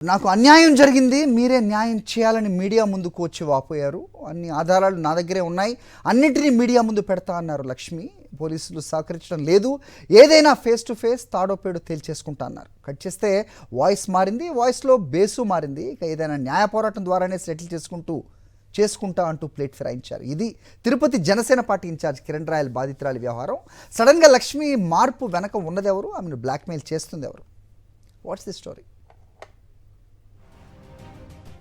నాకు అన్యాయం జరిగింది, మీరే న్యాయం చేయాలని మీడియా ముందుకు వచ్చి వాపోయారు. అన్ని ఆధారాలు నా దగ్గరే ఉన్నాయి, అన్నిటినీ మీడియా ముందు పెడతా అన్నారు లక్ష్మి. పోలీసులు సహకరించడం లేదు, ఏదైనా ఫేస్ టు ఫేస్ తాడోపేడు తేల్చేసుకుంటా అన్నారు. కట్ చేస్తే వాయిస్ మారింది, వాయిస్లో బేసు మారింది. ఇక ఏదైనా న్యాయ పోరాటం ద్వారానే సెటిల్ చేసుకుంటా అంటూ ప్లేట్ ఫిరాయించారు. ఇది తిరుపతి జనసేన పార్టీ ఇన్ఛార్జ్ కిరణ్ రాయల్ బాధితురాలి వ్యవహారం. సడన్గా లక్ష్మి మార్పు వెనక ఉన్నదెవరు, ఆమెను బ్లాక్మెయిల్ చేస్తుంది ఎవరు? What's the story?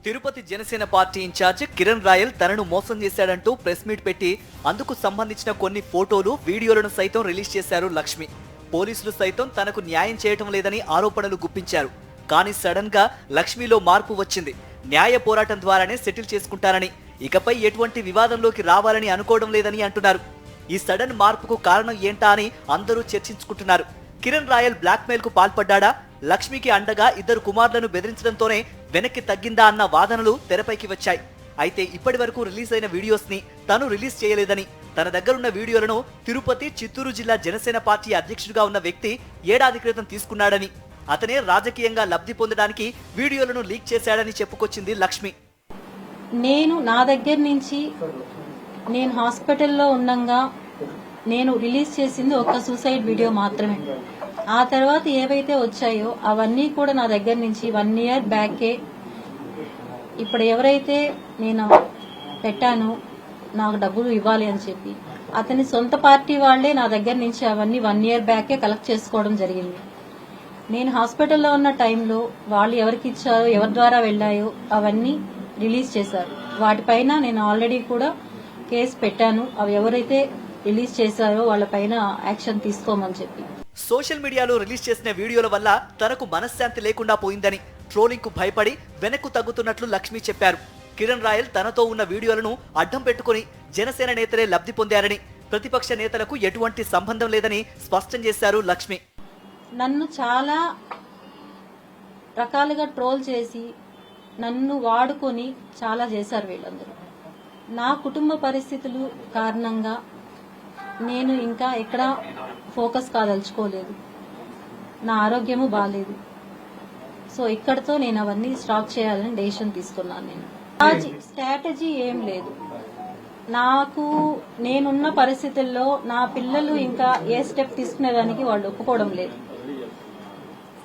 Tirupati Janasena party incharge Kiran Royal తనను మోసం చేశాడంటూ ప్రెస్ మీట్ పెట్టి అందుకు సంబంధించిన కొన్ని ఫోటోలు, వీడియోలను సైతం రిలీజ్ చేశారు లక్ష్మి. పోలీసులు సైతం తనకు న్యాయం చేయటం లేదని ఆరోపణలు గుప్పించారు. కానీ సడన్ గా లక్ష్మిలో మార్పు వచ్చింది. న్యాయ పోరాటం ద్వారానే సెటిల్ చేసుకుంటారని, ఇకపై ఎటువంటి వివాదంలోకి రావాలని అనుకోవడం లేదని అంటున్నారు. ఈ సడన్ మార్పుకు కారణం ఏంటా అని అందరూ చర్చించుకుంటున్నారు. కిరణ్ రాయల్ బ్లాక్మెయిల్ కు పాల్పడ్డా, లక్ష్మికి అండగా ఇద్దరు కుమారులను బెదిరించడంతోనే వెనక్కి తగ్గిందా అన్న వాదనలు తెరపైకి వచ్చాయి. అయితే ఇప్పటి వరకు రిలీజ్ అయిన వీడియోస్ ని తను రిలీజ్ చేయలేదని, తన దగ్గరున్న వీడియోలను తిరుపతి, చిత్తూరు జిల్లా జనసేన పార్టీ అధ్యక్షుడిగా ఉన్న వ్యక్తి ఏడాది క్రితం తీసుకున్నాడని, అతనే రాజకీయంగా లబ్ధి పొందడానికి వీడియోలను లీక్ చేశాడని చెప్పుకొచ్చింది లక్ష్మి. నా దగ్గర నుంచి నేను హాస్పిటల్లో ఉండంగా నేను రిలీజ్ చేసింది ఒక సూసైడ్ వీడియో మాత్రమే. ఆ తర్వాత ఏవైతే వచ్చాయో అవన్నీ కూడా నా దగ్గర నుంచి 1 year బ్యాకే. ఇప్పుడు ఎవరైతే నేను పెట్టానో నాకు డబ్బులు ఇవ్వాలి అని చెప్పి అతని సొంత పార్టీ వాళ్లే నా దగ్గర నుంచి అవన్నీ 1 year బ్యాకే కలెక్ట్ చేసుకోవడం జరిగింది. నేను హాస్పిటల్లో ఉన్న టైంలో వాళ్ళు ఎవరికి ఇచ్చారో, ఎవరి ద్వారా వెళ్లాయో అవన్నీ రిలీజ్ చేశారు. వాటిపైన నేను ఆల్రెడీ కూడా కేసు పెట్టాను. అవి ఎవరైతే రిలీజ్ చేశారో వాళ్ళపైన యాక్షన్ తీసుకోమని చెప్పి. సోషల్ మీడియాలో రిలీజ్ చేసిన వీడియోల వల్ల తనకు మనశ్శాంతి లేకుండా పోయిందని, ట్రోలింగ్ కు భయపడి వెనక్కు తగ్గుతున్నట్లు లక్ష్మి చెప్పారు. కిరణ్ రాయల్ తనతో ఉన్న వీడియోలను అడ్డం పెట్టుకుని జనసేన నేతలే లబ్ధి పొందారని, ప్రతిపక్ష నేతలకు ఎటువంటి సంబంధం లేదని స్పష్టం చేశారు లక్ష్మి. నన్ను చాలా రకాలుగా ట్రోల్ చేసి నన్ను వాడుకొని చాలా చేశారు వీళ్ళందరూ. నా కుటుంబ పరిస్థితులు కారణంగా నేను ఇంకా ఎక్కడ ఫోకస్ కాదలుచుకోలేదు. నా ఆరోగ్యము బాగాలేదు. సో ఇక్కడతో నేను అవన్నీ స్టాప్ చేయాలని డెసిషన్ తీసుకున్నాను. నేను స్ట్రాటజీ ఏం లేదు. నేనున్న పరిస్థితుల్లో నా పిల్లలు ఇంకా ఏ స్టెప్ తీసుకునేదానికి వాళ్ళు ఒప్పుకోవడం లేదు.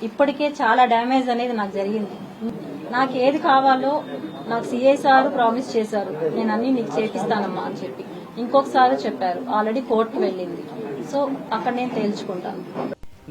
ఇప్పటికే చాలా డ్యామేజ్ అనేది నాకు జరిగింది. నాకు ఏది కావాలో నాకు సిఐ సార్ ప్రామిస్ చేశారు, నేను అన్ని నీకు చేపిస్తానమ్మా అని చెప్పి. ఇంకొకసారి చెప్పారు, ఆల్రెడీ కోర్టుకు వెళ్ళింది. సో అక్కడ నేను తేల్చుకుంటాను.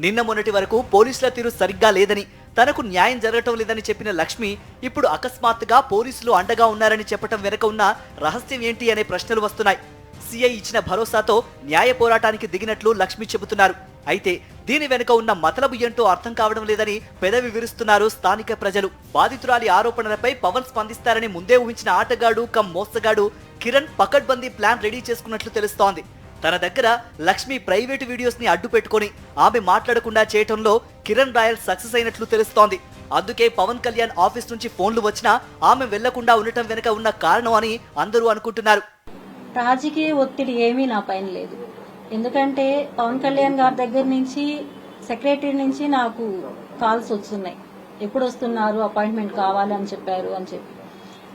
నిన్న మొన్నటి వరకు పోలీసుల తీరు సరిగ్గా లేదని, తనకు న్యాయం జరగటం లేదని చెప్పిన లక్ష్మి ఇప్పుడు అకస్మాత్తుగా పోలీసులు అండగా ఉన్నారని చెప్పటం వెనక ఉన్న రహస్యం ఏంటి అనే ప్రశ్నలు వస్తున్నాయి. సిఐ ఇచ్చిన భరోసాతో న్యాయ పోరాటానికి దిగినట్లు లక్ష్మి చెబుతున్నారు. అయితే దీని వెనుక ఉన్న మతలబు ఏంటో అర్థం కావడం లేదని పెదవి విరుస్తున్నారు స్థానిక ప్రజలు. బాధితురాలి ఆరోపణలపై పవన్ స్పందిస్తారని ముందే ఊహించిన ఆటగాడు కమ్ మోసగాడు కిరణ్ పకడ్బందీ ప్లాన్ రెడీ చేసుకున్నట్లు తెలుస్తోంది. తన దగ్గర లక్ష్మి ప్రైవేటు వీడియోస్ ని అడ్డు పెట్టుకుని ఆమె మాట్లాడకుండా చేయటంలో కిరణ్ రాయల్ సక్సెస్ అయినట్లు తెలుస్తోంది. అందుకే పవన్ కళ్యాణ్ ఆఫీస్ నుంచి ఫోన్లు వచ్చినా ఆమె వెళ్లకుండా ఉండటం వెనుక ఉన్న కారణం అని అందరూ అనుకుంటున్నారు. రాజకీయ ఒత్తిడి ఏమీ నా పైన లేదు. ఎందుకంటే పవన్ కళ్యాణ్ గారి దగ్గర నుంచి, సెక్రటరీ నుంచి నాకు కాల్స్ వస్తున్నాయి. ఎప్పుడు వస్తున్నారు, అపాయింట్మెంట్ కావాలని చెప్పారు అని చెప్పి.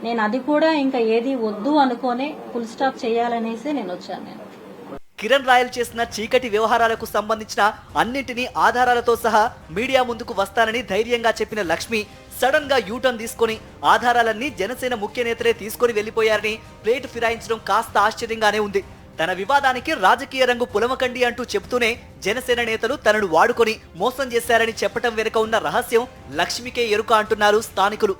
నేను అది కూడా ఇంకా ఏది వద్దు అనుకోనే ఫుల్ స్టాప్ చేయాలనేసి నేను వచ్చాను. కిరణ్ రాయల్ చేసిన చీకటి వ్యవహారాలకు సంబంధించిన అన్నింటినీ ఆధారాలతో సహా మీడియా ముందుకు వస్తానని ధైర్యంగా చెప్పిన లక్ష్మి సడన్ గా యూటర్న్ తీసుకుని ఆధారాలన్నీ జనసేన ముఖ్య నేతలే తీసుకుని వెళ్లిపోయారని ప్లేట్ ఫిరాయించడం కాస్త ఆశ్చర్యంగానే ఉంది. తన వివాదానికి రాజకీయ రంగు పులమకండి అంటూ చెబుతూనే జనసేన నేతలు తనను వాడుకొని మోసం చేశారని చెప్పటం వెనుక ఉన్న రహస్యం లక్ష్మికే ఎరుక అంటున్నారు స్థానికులు.